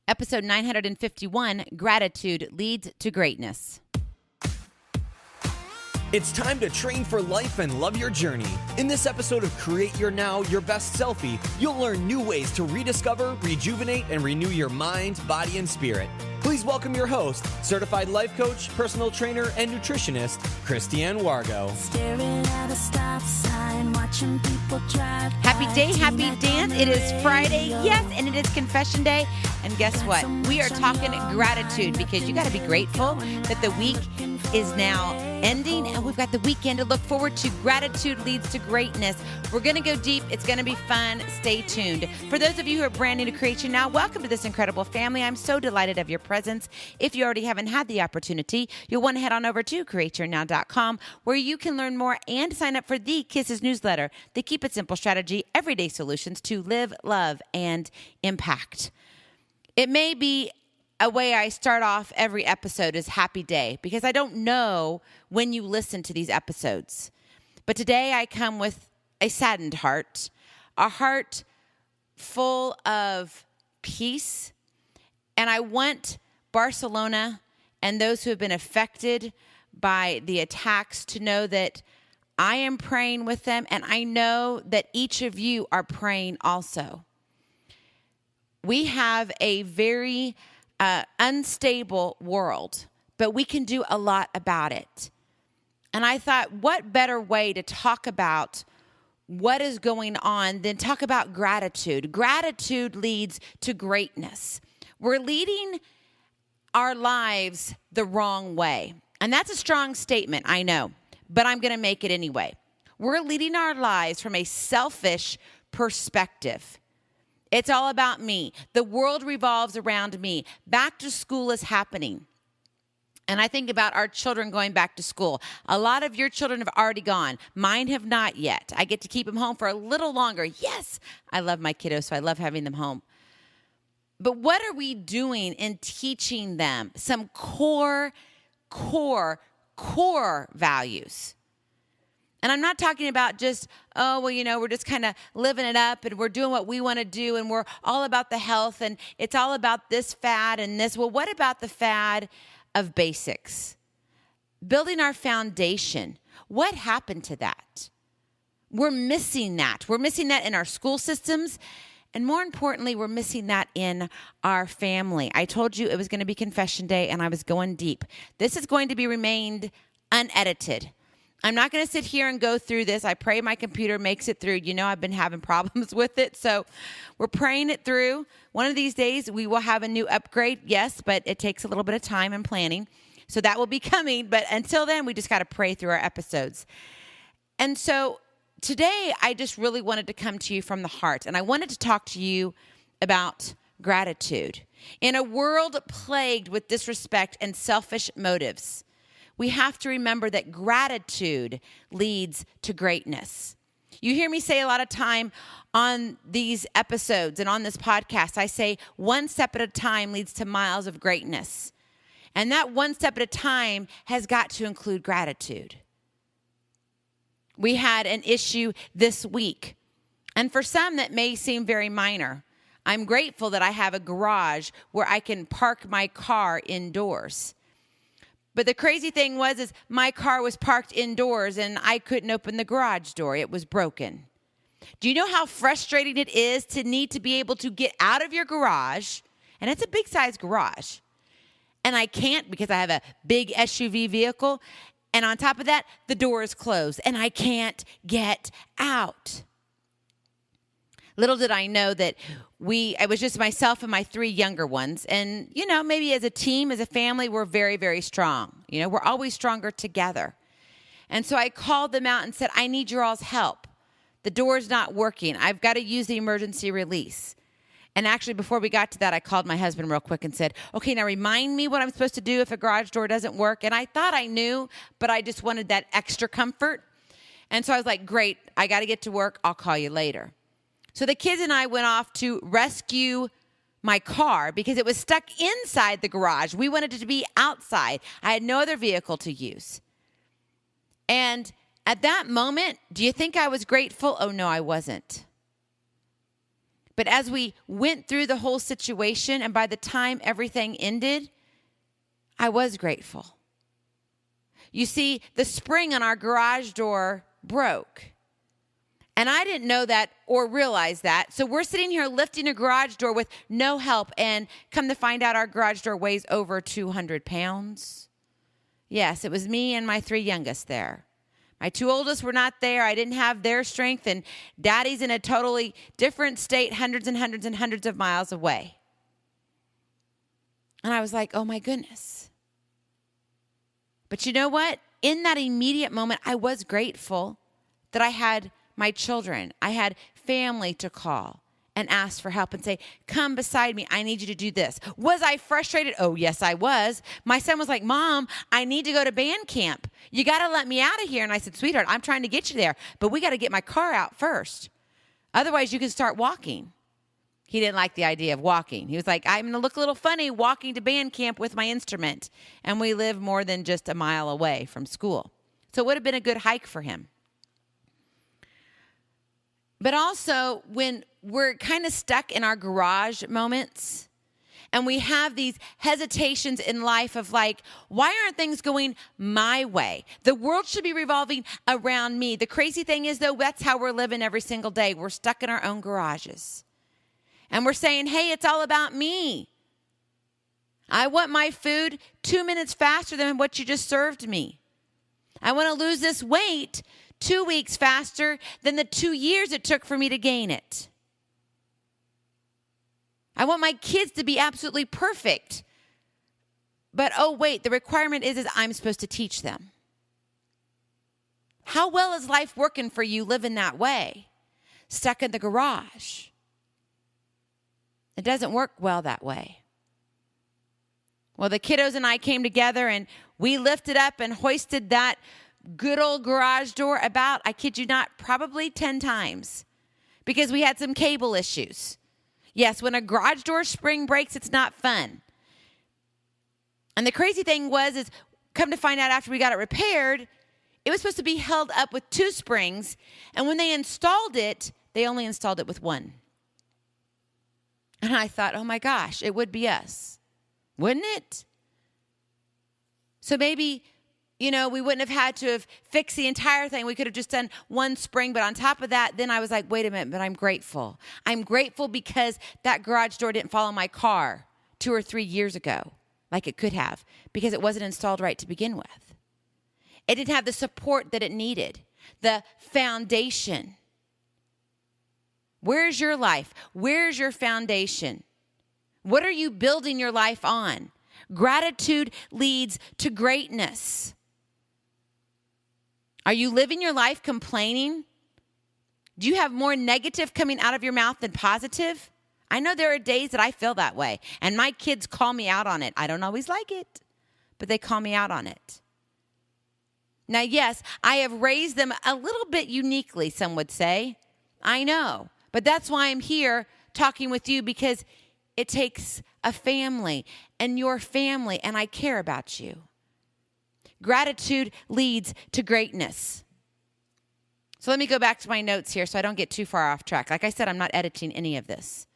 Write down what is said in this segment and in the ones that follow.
Episode 951, Gratitude Leads to Greatness. It's time to train for life and love your journey. In this episode of Create Your Now, Your Best Selfie, you'll learn new ways to rediscover, rejuvenate, and renew your mind, body, and spirit. Please welcome your host, certified life coach, personal trainer, and nutritionist, Christiane Wargo. Staring at a stop sign, watching people drive. Happy day, happy dance. It is Friday, yes, and it is confession day. And guess what? We are talking gratitude because you got to be grateful that the week is now ending and we've got the weekend to look forward to. Gratitude leads to greatness. We're going to go deep. It's going to be fun. Stay tuned. For those of you who are brand new to Create Your Now, welcome to this incredible family. I'm so delighted of your presence. If you already haven't had the opportunity, you'll want to head on over to createyournow.com where you can learn more and sign up for the Kisses newsletter, the Keep It Simple strategy, everyday solutions to live, love, and impact. It may be a way I start off every episode is happy day because I don't know when you listen to these episodes. But today I come with a saddened heart, a heart full of peace. And I want Barcelona and those who have been affected by the attacks to know that I am praying with them. And I know that each of you are praying also. We have a very unstable world, but we can do a lot about it. And I thought, what better way to talk about what is going on than talk about gratitude? Gratitude leads to greatness. We're leading our lives the wrong way. And that's a strong statement, I know, but I'm going to make it anyway. We're leading our lives from a selfish perspective. It's all about me. The world revolves around me. Back to school is happening. And I think about our children going back to school. A lot of your children have already gone. Mine have not yet. I get to keep them home for a little longer. Yes, I love my kiddos, so I love having them home. But what are we doing in teaching them some core values? And I'm not talking about just, we're just kind of living it up and we're doing what we want to do and we're all about the health and it's all about this fad and this. Well, what about the fad of basics? Building our foundation. What happened to that? We're missing that. We're missing that in our school systems. And more importantly, we're missing that in our family. I told you it was going to be confession day and I was going deep. This is going to be remained unedited. I'm not going to sit here and go through this. I pray my computer makes it through. You know, I've been having problems with it. So we're praying it through. One of these days we will have a new upgrade. Yes, but it takes a little bit of time and planning. So that will be coming. But until then, we just got to pray through our episodes. And so today I just really wanted to come to you from the heart. And I wanted to talk to you about gratitude. In a world plagued with disrespect and selfish motives, we have to remember that gratitude leads to greatness. You hear me say a lot of time on these episodes and on this podcast, I say one step at a time leads to miles of greatness. And that one step at a time has got to include gratitude. We had an issue this week. And for some that may seem very minor. I'm grateful that I have a garage where I can park my car indoors. But the crazy thing is my car was parked indoors and I couldn't open the garage door. It was broken. Do you know how frustrating it is to need to be able to get out of your garage? And it's a big size garage. And I can't because I have a big SUV vehicle. And on top of that, the door is closed and I can't get out. Little did I know that it was just myself and my three younger ones. And, maybe as a team, as a family, we're very, very strong. We're always stronger together. And so I called them out and said, I need your all's help. The door's not working. I've got to use the emergency release. And actually, before we got to that, I called my husband real quick and said, okay, now remind me what I'm supposed to do if a garage door doesn't work. And I thought I knew, but I just wanted that extra comfort. And so I was like, great, I got to get to work. I'll call you later. So the kids and I went off to rescue my car because it was stuck inside the garage. We wanted it to be outside. I had no other vehicle to use. And at that moment, do you think I was grateful? Oh, no, I wasn't. But as we went through the whole situation, and by the time everything ended, I was grateful. You see, the spring on our garage door broke. And I didn't know that or realize that. So we're sitting here lifting a garage door with no help. And come to find out, our garage door weighs over 200 pounds. Yes, it was me and my 3 youngest there. My 2 oldest were not there. I didn't have their strength. And Daddy's in a totally different state, hundreds and hundreds and hundreds of miles away. And I was like, oh my goodness. But you know what? In that immediate moment, I was grateful that I had my children. I had family to call and ask for help and say, come beside me. I need you to do this. Was I frustrated? Oh, yes, I was. My son was like, Mom, I need to go to band camp. You got to let me out of here. And I said, sweetheart, I'm trying to get you there, but we got to get my car out first. Otherwise, you can start walking. He didn't like the idea of walking. He was like, I'm going to look a little funny walking to band camp with my instrument. And we live more than just a mile away from school. So it would have been a good hike for him. But also, when we're kind of stuck in our garage moments and we have these hesitations in life of like, why aren't things going my way? The world should be revolving around me. The crazy thing is, though, that's how we're living every single day. We're stuck in our own garages. And we're saying, hey, it's all about me. I want my food 2 minutes faster than what you just served me. I want to lose this weight 2 weeks faster than the 2 years it took for me to gain it. I want my kids to be absolutely perfect. But oh wait, the requirement is I'm supposed to teach them. How well is life working for you living that way? Stuck in the garage. It doesn't work well that way. Well, the kiddos and I came together and we lifted up and hoisted that good old garage door about, I kid you not, probably 10 times because we had some cable issues. Yes, when a garage door spring breaks, it's not fun. And the crazy thing is come to find out after we got it repaired, it was supposed to be held up with 2 springs. And when they installed it, they only installed it with 1. And I thought, oh my gosh, it would be us, wouldn't it? So maybe, we wouldn't have had to have fixed the entire thing. We could have just done 1 spring. But on top of that, then I was like, wait a minute, but I'm grateful. I'm grateful because that garage door didn't fall on my car 2 or 3 years ago like it could have because it wasn't installed right to begin with. It didn't have the support that it needed, the foundation. Where's your life? Where's your foundation? What are you building your life on? Gratitude leads to greatness. Are you living your life complaining? Do you have more negative coming out of your mouth than positive? I know there are days that I feel that way, and my kids call me out on it. I don't always like it, but they call me out on it. Now, yes, I have raised them a little bit uniquely, some would say. I know, but that's why I'm here talking with you, because it takes a family and your family, and I care about you. Gratitude leads to greatness. So let me go back to my notes here so I don't get too far off track. Like I said, I'm not editing any of this.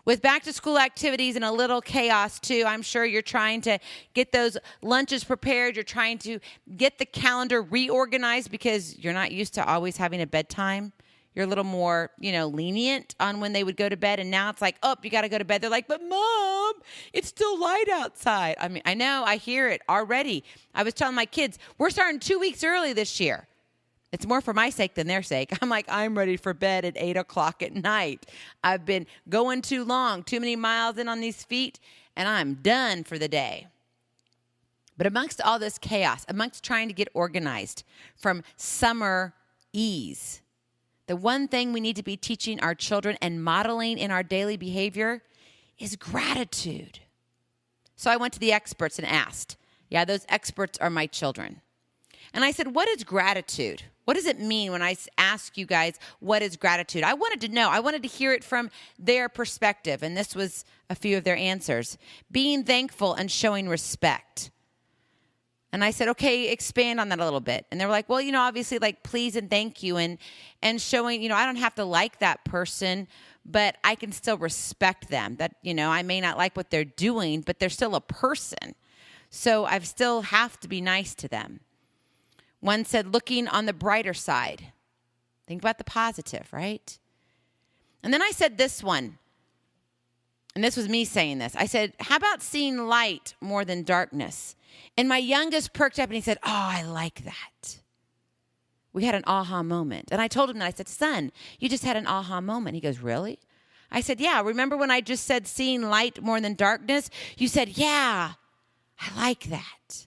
With back to school activities and a little chaos too, I'm sure you're trying to get those lunches prepared. You're trying to get the calendar reorganized because you're not used to always having a bedtime. You're a little more, lenient on when they would go to bed. And now it's like, oh, you got to go to bed. They're like, but Mom, it's still light outside. I mean, I know, I hear it already. I was telling my kids, we're starting 2 weeks early this year. It's more for my sake than their sake. I'm like, I'm ready for bed at 8 o'clock at night. I've been going too long, too many miles in on these feet, and I'm done for the day. But amongst all this chaos, amongst trying to get organized from summer ease, the one thing we need to be teaching our children and modeling in our daily behavior is gratitude. So I went to the experts and asked. Yeah, those experts are my children. And I said, what is gratitude? What does it mean when I ask you guys, what is gratitude? I wanted to know. I wanted to hear it from their perspective. And this was a few of their answers. Being thankful and showing respect. And I said, okay, expand on that a little bit. And they were like, well, obviously like please and thank you and showing, I don't have to like that person, but I can still respect them. That, I may not like what they're doing, but they're still a person. So I still have to be nice to them. One said, looking on the brighter side. Think about the positive, right? And then I said this one, and this was me saying this. I said, how about seeing light more than darkness? And my youngest perked up and he said, oh, I like that. We had an aha moment. And I told him that. I said, son, you just had an aha moment. He goes, really? I said, yeah. Remember when I just said seeing light more than darkness? You said, yeah, I like that.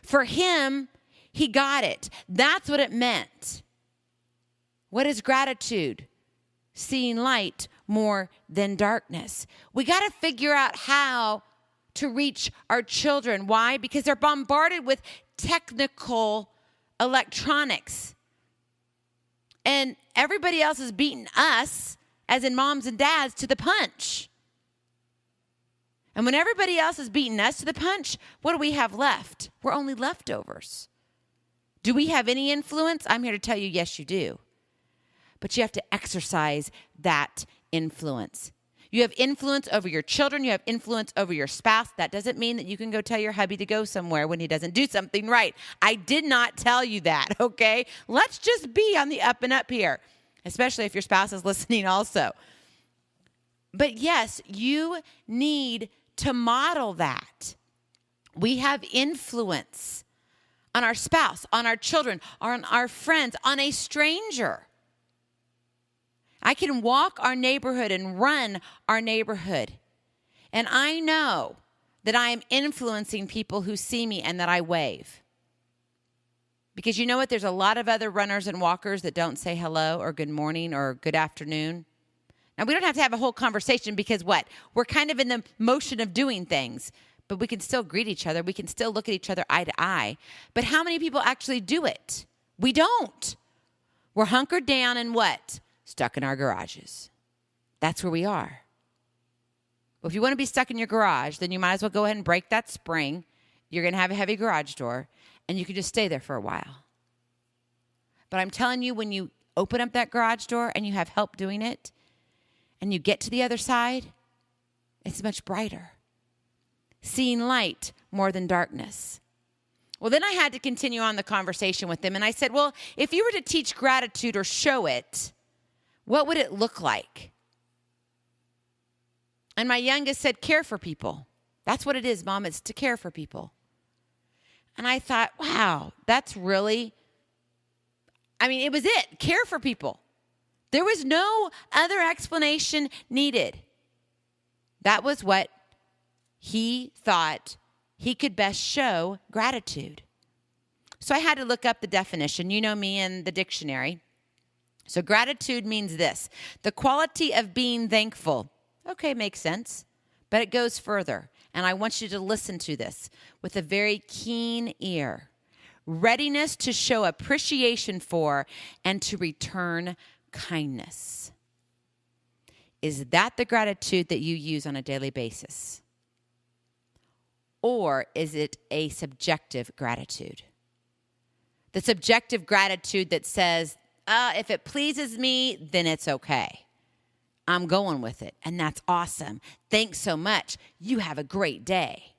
For him, he got it. That's what it meant. What is gratitude? Seeing light more than darkness. We got to figure out how to reach our children. Why? Because they're bombarded with technical electronics. And everybody else is beating us, as in moms and dads, to the punch. And when everybody else is beating us to the punch, what do we have left? We're only leftovers. Do we have any influence? I'm here to tell you, yes, you do. But you have to exercise that influence. You have influence over your children. You have influence over your spouse. That doesn't mean that you can go tell your hubby to go somewhere when he doesn't do something right. I did not tell you that, okay? Let's just be on the up and up here, especially if your spouse is listening also. But yes, you need to model that. We have influence on our spouse, on our children, on our friends, on a stranger. I can walk our neighborhood and run our neighborhood. And I know that I am influencing people who see me and that I wave. Because you know what? There's a lot of other runners and walkers that don't say hello or good morning or good afternoon. Now, we don't have to have a whole conversation because what? We're kind of in the motion of doing things. But we can still greet each other. We can still look at each other eye to eye. But how many people actually do it? We don't. We're hunkered down and what? Stuck in our garages. That's where we are. Well, if you want to be stuck in your garage, then you might as well go ahead and break that spring. You're going to have a heavy garage door, and you can just stay there for a while. But I'm telling you, when you open up that garage door and you have help doing it, and you get to the other side, it's much brighter. Seeing light more than darkness. Well, then I had to continue on the conversation with them, and I said, well, if you were to teach gratitude or show it, what would it look like? And my youngest said, care for people. That's what it is, Mom. It's to care for people. And I thought, wow, that's really, it was it. Care for people. There was no other explanation needed. That was what he thought he could best show gratitude. So I had to look up the definition. You know me and the dictionary. So gratitude means this: the quality of being thankful. Okay, makes sense. But it goes further. And I want you to listen to this with a very keen ear. Readiness to show appreciation for and to return kindness. Is that the gratitude that you use on a daily basis? Or is it a subjective gratitude? The subjective gratitude that says, if it pleases me, then it's okay. I'm going with it, and that's awesome. Thanks so much. You have a great day.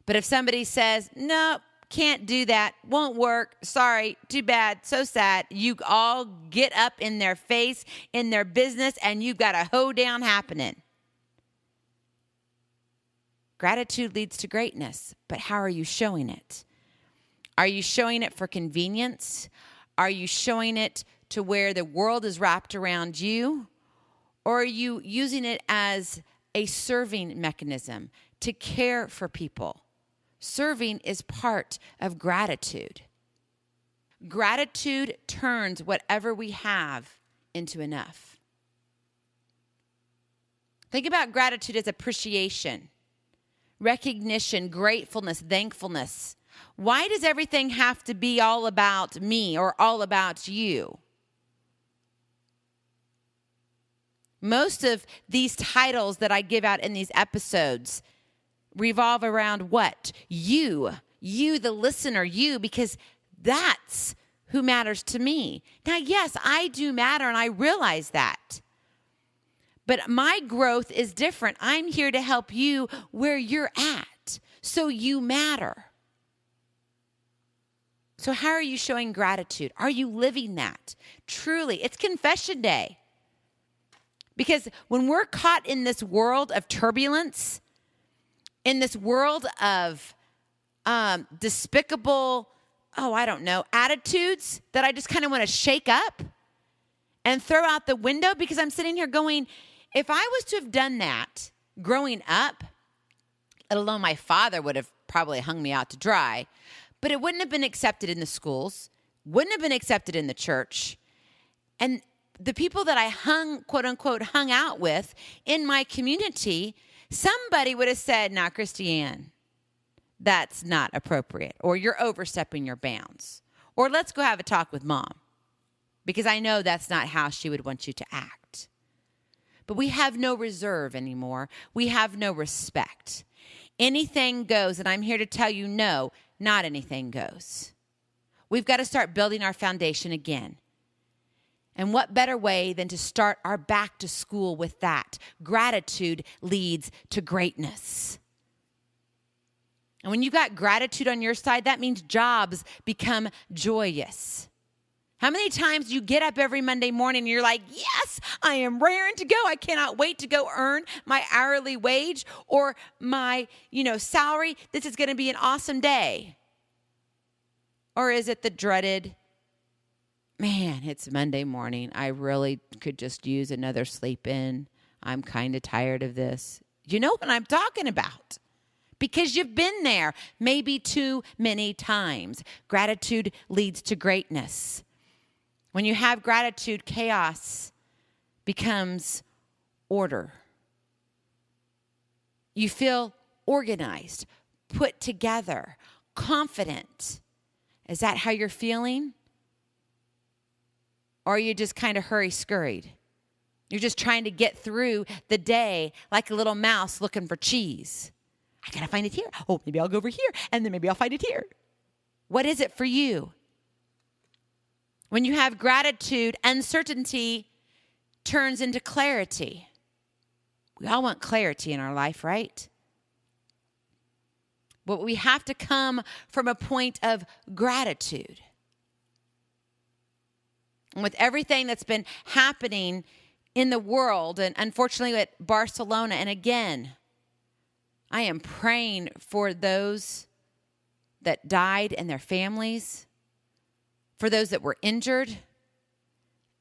But if somebody says, nope, can't do that, won't work, sorry, too bad, so sad, you all get up in their face, in their business, and you've got a hoedown happening. Gratitude leads to greatness, but how are you showing it? Are you showing it for convenience? Are you showing it to where the world is wrapped around you? Or are you using it as a serving mechanism to care for people? Serving is part of gratitude. Gratitude turns whatever we have into enough. Think about gratitude as appreciation, recognition, gratefulness, thankfulness. Why does everything have to be all about me or all about you? Most of these titles that I give out in these episodes revolve around what? You, the listener, you, because that's who matters to me. Now, yes, I do matter, and I realize that. But my growth is different. I'm here to help you where you're at, so you matter. So how are you showing gratitude? Are you living that? Truly, it's confession day. Because when we're caught in this world of turbulence, in this world of despicable, attitudes that I just kind of want to shake up and throw out the window, because I'm sitting here going, if I was to have done that growing up, let alone my father would have probably hung me out to dry, but it wouldn't have been accepted in the schools, wouldn't have been accepted in the church. And the people that I quote unquote, hung out with in my community, somebody would have said, "Nah, Christiane, that's not appropriate," or "You're overstepping your bounds," or "Let's go have a talk with mom," because I know that's not how she would want you to act. But we have no reserve anymore. We have no respect. Anything goes, and I'm here to tell you, no, not anything goes. We've got to start building our foundation again. And what better way than to start our back to school with that? Gratitude leads to greatness. And when you got gratitude on your side, that means jobs become joyous. How many times you get up every Monday morning and you're like, yes, I am raring to go. I cannot wait to go earn my hourly wage or my, salary. This is going to be an awesome day. Or is it the dreaded, man, it's Monday morning. I really could just use another sleep in. I'm kind of tired of this. You know what I'm talking about, because you've been there maybe too many times. Gratitude leads to greatness. When you have gratitude, chaos becomes order. You feel organized, put together, confident. Is that how you're feeling? Or are you just kind of hurry-scurried? You're just trying to get through the day like a little mouse looking for cheese. I gotta find it here. Oh, maybe I'll go over here, and then maybe I'll find it here. What is it for you? When you have gratitude, uncertainty turns into clarity. We all want clarity in our life, right? But we have to come from a point of gratitude. And with everything that's been happening in the world, and unfortunately at Barcelona, and again, I am praying for those that died and their families, for those that were injured,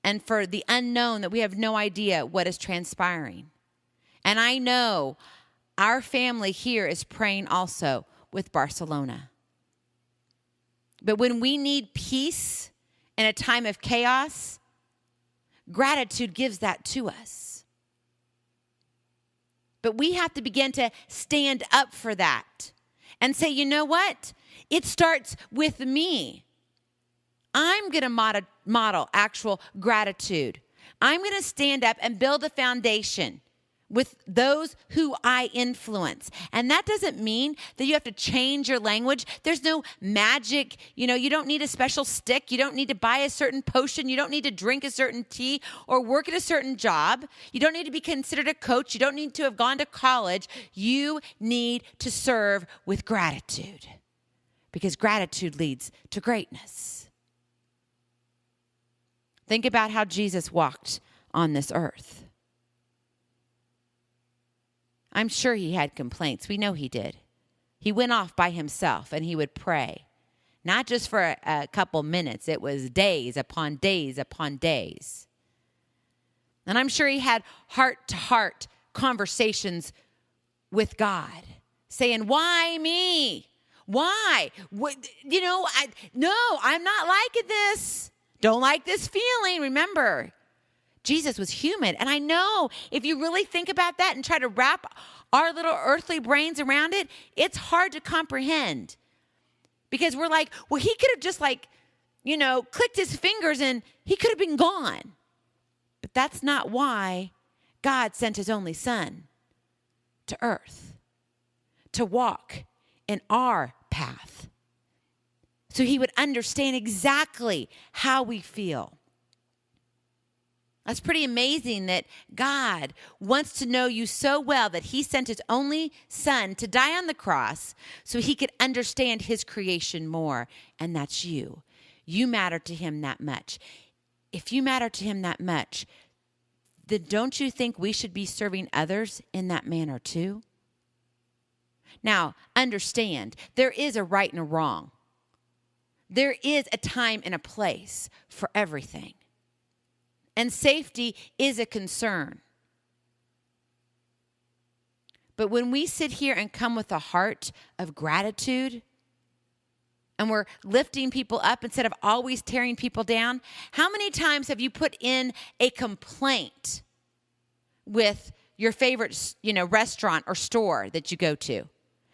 and for the unknown that we have no idea what is transpiring. And I know our family here is praying also with Barcelona. But when we need peace in a time of chaos, gratitude gives that to us. But we have to begin to stand up for that and say, you know what? It starts with me. I'm going to model actual gratitude. I'm going to stand up and build a foundation with those who I influence. And that doesn't mean that you have to change your language. There's no magic. You don't need a special stick. You don't need to buy a certain potion. You don't need to drink a certain tea or work at a certain job. You don't need to be considered a coach. You don't need to have gone to college. You need to serve with gratitude, because gratitude leads to greatness. Think about how Jesus walked on this earth. I'm sure he had complaints. We know he did. He went off by himself and he would pray. Not just for a couple minutes. It was days upon days upon days. And I'm sure he had heart-to-heart conversations with God, saying, why me? Why? I'm not liking this. Don't like this feeling. Remember, Jesus was human. And I know if you really think about that and try to wrap our little earthly brains around it, it's hard to comprehend. Because we're like, well, he could have just clicked his fingers and he could have been gone. But that's not why God sent his only son to earth, to walk in our path, so he would understand exactly how we feel. That's pretty amazing that God wants to know you so well that he sent his only son to die on the cross so he could understand his creation more. And that's you. You matter to him that much. If you matter to him that much, then don't you think we should be serving others in that manner too? Now, understand, there is a right and a wrong. There is a time and a place for everything. And safety is a concern. But when we sit here and come with a heart of gratitude, and we're lifting people up instead of always tearing people down, how many times have you put in a complaint with your favorite, restaurant or store that you go to?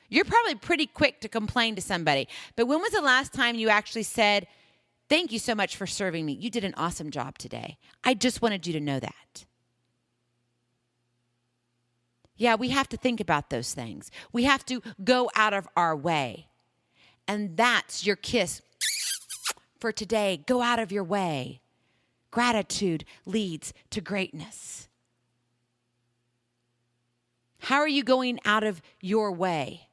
You're probably pretty quick to complain to somebody. But when was the last time you actually said, "Thank you so much for serving me. You did an awesome job today. I just wanted you to know that"? Yeah, we have to think about those things. We have to go out of our way. And that's your kiss for today. Go out of your way. Gratitude leads to greatness. How are you going out of your way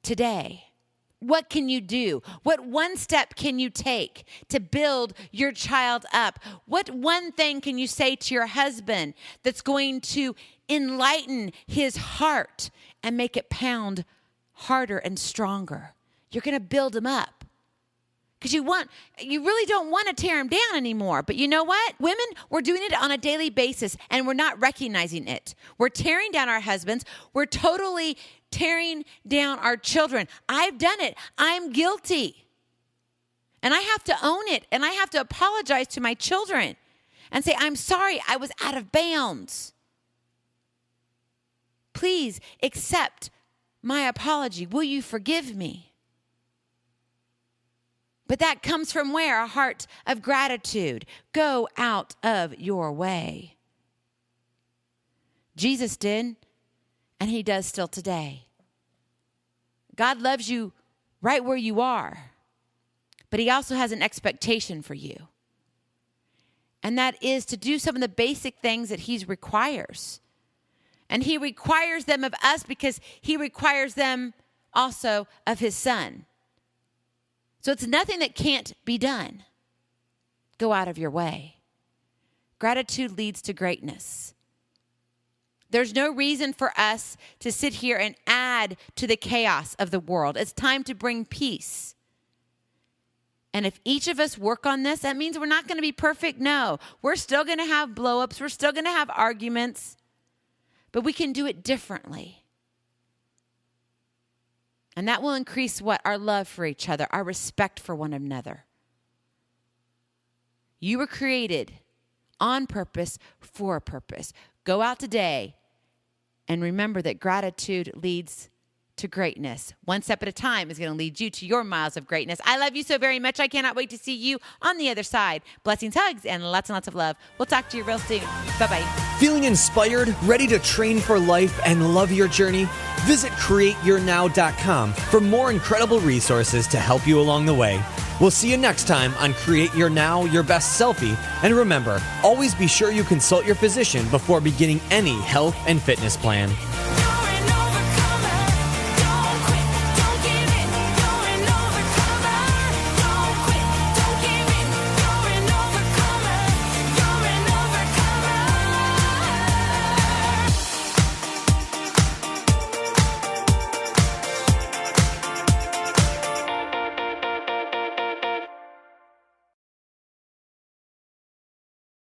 today? What can you do? What one step can you take to build your child up? What one thing can you say to your husband that's going to enlighten his heart and make it pound harder and stronger? You're going to build him up. Because you really don't want to tear him down anymore. But you know what? Women, we're doing it on a daily basis and we're not recognizing it. We're tearing down our husbands. We're totally tearing down our children. I've done it. I'm guilty. And I have to own it. And I have to apologize to my children and say, "I'm sorry, I was out of bounds. Please accept my apology. Will you forgive me?" But that comes from where? A heart of gratitude. Go out of your way. Jesus did, and he does still today. God loves you right where you are, but he also has an expectation for you. And that is to do some of the basic things that he requires. And he requires them of us because he requires them also of his son. So it's nothing that can't be done. Go out of your way. Gratitude leads to greatness. There's no reason for us to sit here and add to the chaos of the world. It's time to bring peace. And if each of us work on this, that means we're not going to be perfect. No, we're still going to have blow-ups. We're still going to have arguments. But we can do it differently. And that will increase what? Our love for each other, our respect for one another. You were created on purpose, for a purpose. Go out today and remember that gratitude leads to greatness. One step at a time is going to lead you to your miles of greatness. I love you so very much. I cannot wait to see you on the other side. Blessings, hugs, and lots of love. We'll talk to you real soon. Bye-bye. Feeling inspired, ready to train for life and love your journey? Visit createyournow.com for more incredible resources to help you along the way. We'll see you next time on Create Your Now, Your Best Selfie. And remember, always be sure you consult your physician before beginning any health and fitness plan.